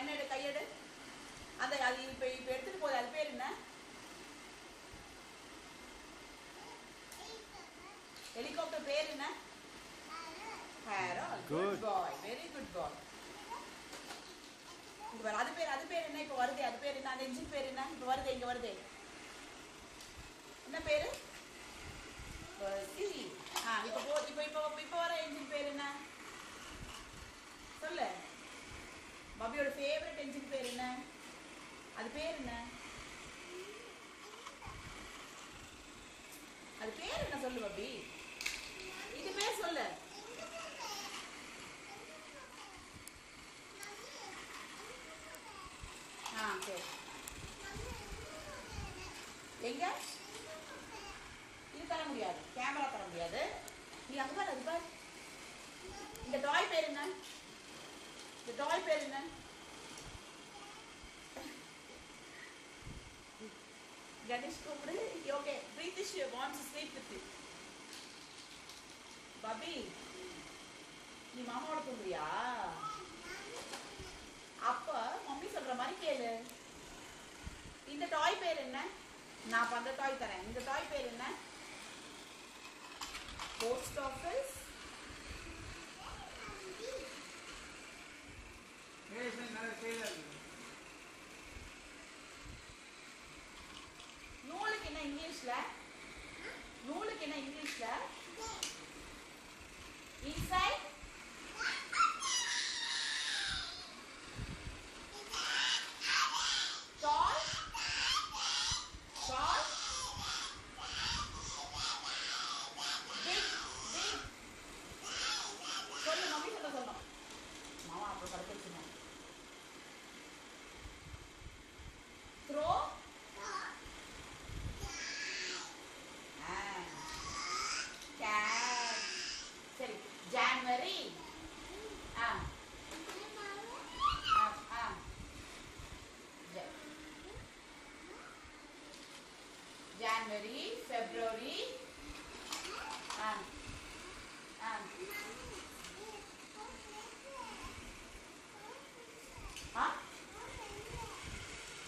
கண்ணெடு கையெடு. அந்த அது இப்ப எடுத்துட்டு போகுது, அது பேர் என்ன? ஹெலிகாப்டர் பேர் என்ன? Harold. Good boy. Very good boy. இங்க வர அது பேர் என்ன? இப்ப வருதே அது பேர் என்ன? அந்த என்ஜின் பேர் என்ன? இப்ப வருதே இங்க வருதே. என்ன பேரு? பசி. இப்ப வர என்ஜின் பேர் என்ன? சொல்லு. பாபியோட ஃபேவரட் என்ஜின் பேர் என்ன? அது பேர் என்ன? அது பேர் என்ன சொல்லு பாபி. இது பேர் சொல்லு. சரி. எங்க இது தர முடியாது, கேமரா தர முடியாது. நீ அங்க பாரு, அது பாரு. இந்த டாய் பேர் என்ன? இந்த டாய் பேர் என்ன? கணேஷ் கூப்பிடு. Okay, Preethish wants to sleep with you. Bobby, நீ மாமாவோட தூங்குறியா? அப்ப மம்மி சொல்ற மாதிரி கேளு. இந்த டாய் பேர் என்ன? நான் பண்ற டாய் தரேன். இந்த டாய் பேர் என்ன? Post office. நூலுக்கு என்ன இங்கிலீஷ்ல? நூலுக்கு என்ன இங்கிலீஷ்ல? இன்சைட். டால். டால். பிக். பிக். சொல்லு, மம்மி சொல்ல சொல்லணும். மாமா அப்புறம் படுத்து வச்சுருந்தேன். த்ரோ. கேட். சரி, ஜான்வரி. January, February,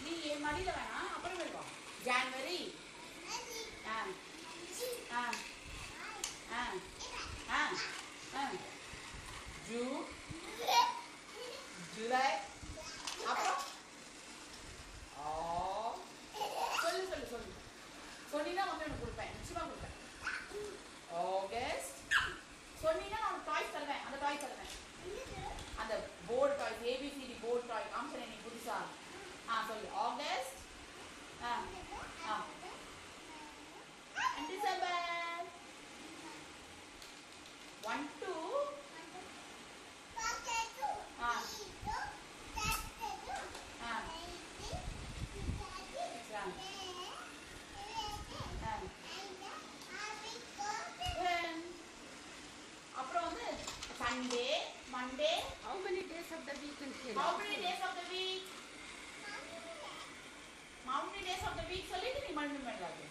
நீ என் மடியில வேணாம், அப்புறம் இருக்கும். ஜான்வரி, ஜூன், ஜூலை, அப்புறம் சொல்லு சொல்லு சொல்லு. சொன்னீங்கன்னா வந்து எனக்கு கொடுப்பேன், நிச்சயமா கொடுப்பேன். ஆகஸ்ட் சொன்னீங்கன்னா நான் டாய்ஸ் தருவேன். அந்த டாய் தருவேன், அந்த போர்டு டாய்ஸ், ஏபிசிடி போர்டு டாய் காமிச்சேன் நீ புதுசா. சொல்லு. ஆகஸ்ட், டிசம்பர் 1 to அப்புறம் வந்து Sunday, Monday. How many days of the week in Kerala? How many days of the week? How many days of the week சொல்லிட்டு நீ மண்ணு பண்ணாது.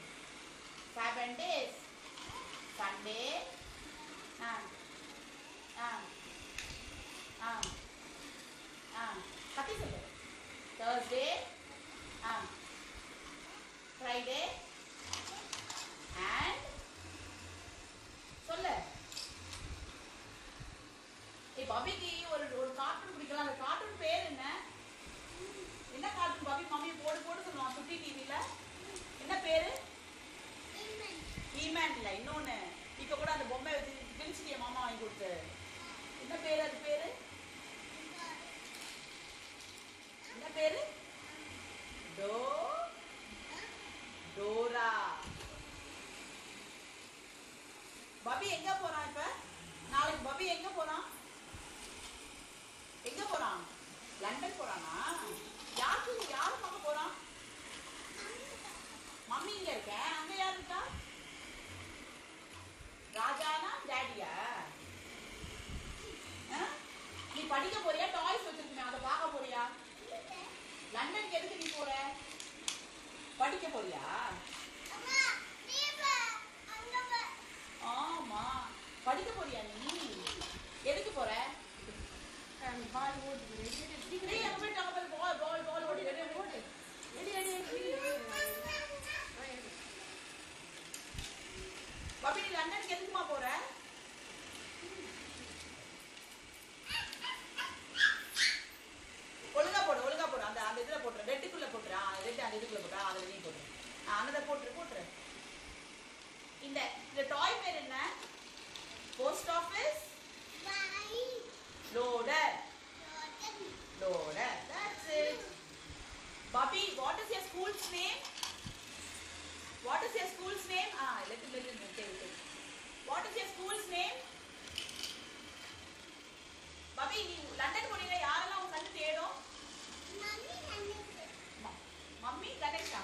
7 days. Sunday. கத்தி சொல்லு. Thursday. Friday. And சொல்லு. பாபிக்கு ஒரு கார்ட்டூன் பிடிக்கலாம். அந்த கார்ட்டூன் பேர் என்ன? என்ன கார்ட்டூன் பாபி? மம்மி போடு போடு சொல்லுவான் சுட்டி டிவில. என்ன பேரு? ஹீமேன் இல்ல, இன்னொன்னு. இப்ப கூட அந்த பொம்மை வச்சு திணிச்சிட்டிய மாமா வாங்கி கொடுத்து. என்ன பேரு? அது பேரு என்ன பேரு? டோரா. பாபி எங்க போறான் இப்ப? நாளைக்கு பாபி எங்க போறான்? எங்க போறான்? லண்டன் போறானா? யாரு பார்க்க போறான்? மம்மி இங்க இருக்க, அங்க யார் இருக்கா? ராஜானா டாடியா? நீ படிக்க போறியா? டாய்ஸ் வச்சிருக்கீங்க, அதை பார்க்க போறியா? லண்டனுக்கு எதுக்கு நீ போற? படிக்க போறியா? ஆமா, படிக்க போறியா நீ? எதுக்கு போற? Bollywood. name? What is your school's name? Let. What is your school's name? Babi, நீ லண்டன் போனீங்க யாரெல்லாம் உன் கண்ணு தேடும்? மம்மி கணேஷா.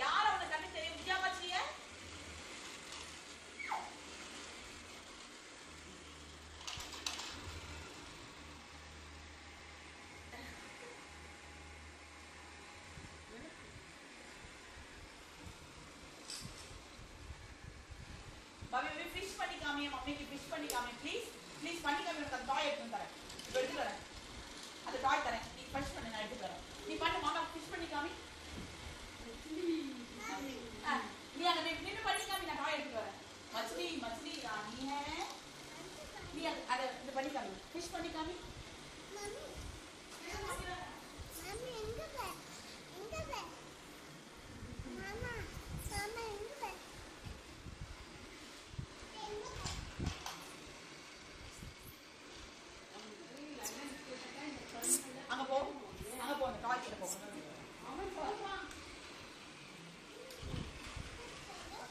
யார உன் கண்ணு தெரியும்? வித்யா பச்சலியா? பாபி பாபி ஃபிஷ் பண்ணி காமியே மம்மிக்கு ஃபிஷ் பண்ணி காமியே ப்ளீஸ் பண்ணி காமி உனக்கு அந்த டாய் எடுத்து தரேன் இப்போ எடுத்து வரேன் அந்த டாய் தரேன் நீ ஃபிஷ் பண்ணி நான் எடுத்து தரேன் நீ பண்ணு மாமா ஃபிஷ் பண்ணி காமி நீ அங்க நின்னு பண்ணி காமி நான் டாய் எடுத்து வரேன் மछली रानी है நீ அத இந்த பண்ணி காமி ஃபிஷ் பண்ணி காமி மம்மி எங்க பே மாமா எங்க பே அங்க போ அந்த டாய் கிட்ட போ அவன் போறான்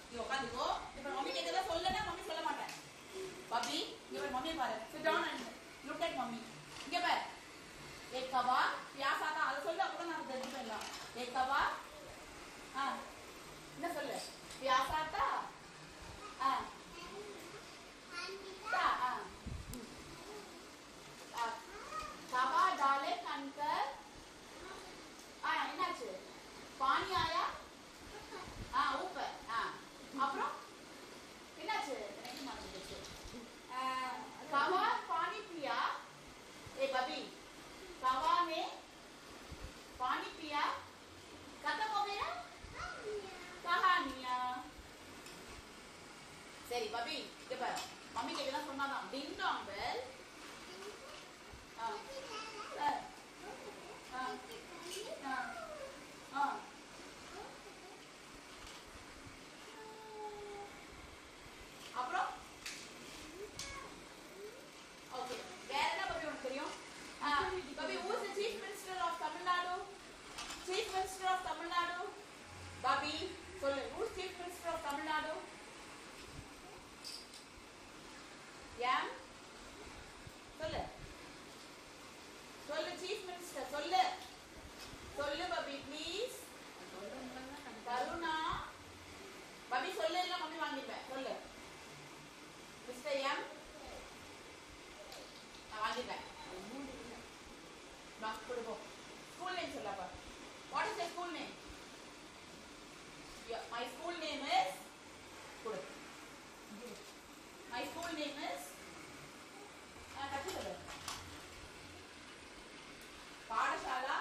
நீ உட்காந்துக்கோ இப்ப மம்மி கேக்குறத சொல்லனா மம்மி சொல்ல மாட்டேன் பாபி இங்க மம்மி பாரு sit down and look at mummy இங்க பாரு एक कबाब प्याज आता அது சொல்ல அப்பதான் நான் தெரிஞ்சுக்கலாம் एक कबाब என்ன சொல்லு प्याज आता कबा डाले कंकर என்னாச்சு पानी आया ऊपर அப்புறம் என்னாச்சு எனக்கு மறந்துடுச்சு कबा पानी पिया ए बबी कबा ने पानी पिया खत्म हो गया कहानियां சரி பபி இங்க பாரு மம்மி கிட்ட சொன்னாதான் டிங் டாங் பெல் அப்புறம் ஓகே வேற என்ன பபி உனக்கு தெரியும் பபி who is the chief minister of Tamil Nadu பபி சொல்லு who is chief minister of Tamil Nadu யாம் சொல்லு chief minister சொல்லு பபி ப்ளீஸ் கருணா பபி சொல்லு இல்ல மம்மி வாங்கிப்பேன் சொல்லு மிஸ்டர் எம் நான் வாங்கிப்பேன் நான் கொடுப்போ ஸ்கூல் நேம் சொல்லப்பா what is your school name my school name is கொடு my school name is கட்டி சொல்லு Patasala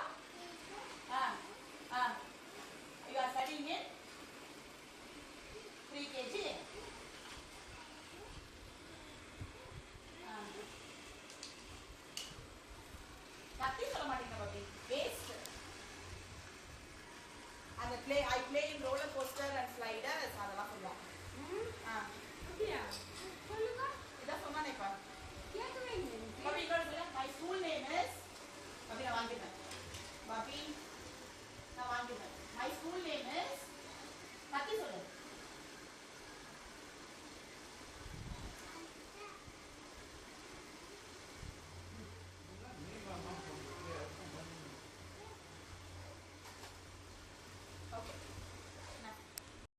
you are studying in 3 kg கத்தி சொல்ல மாட்டீங்க பாட்டி வேஸ்ட் அந்த I play in roller coaster and sliders